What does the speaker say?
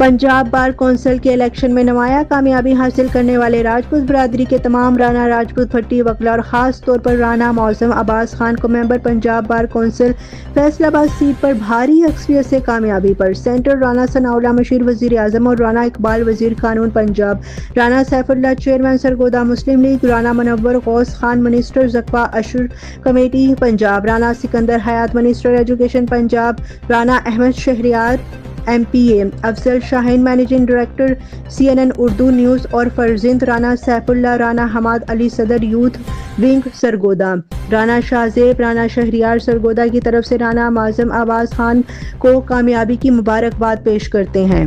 Punjab bar council کے election میں نمایاں کامیابی حاصل کرنے والے راجپوت برادری کے تمام رانا راجپوت بھٹی وکلا اور خاص طور پر رانا معظم عباس خان کو ممبر پنجاب بار کونسل فیصل آباد سیٹ پر بھاری اکثریت سے کامیابی پر سینٹر رانا ثناء اللہ مشیر وزیر اعظم اور رانا اقبال وزیر قانون پنجاب، رانا سیف اللہ chairman Sargodha Muslim league, Rana Munawar Ghaus Khan minister زکوہ Ashar committee Punjab, Rana Sikandar Hayat minister education Punjab, Rana Ahmad Shehryar M P A, Afzal Shaheen managing director CNN Urdu news اور فرزند رانا سیف اللہ، رانا حماد علی صدر یوتھ ونگ سرگودا، رانا شاہ زیب، رانا شہریار سرگودا کی طرف سے رانا معظم عباس خان کو کامیابی کی مبارکباد پیش کرتے ہیں۔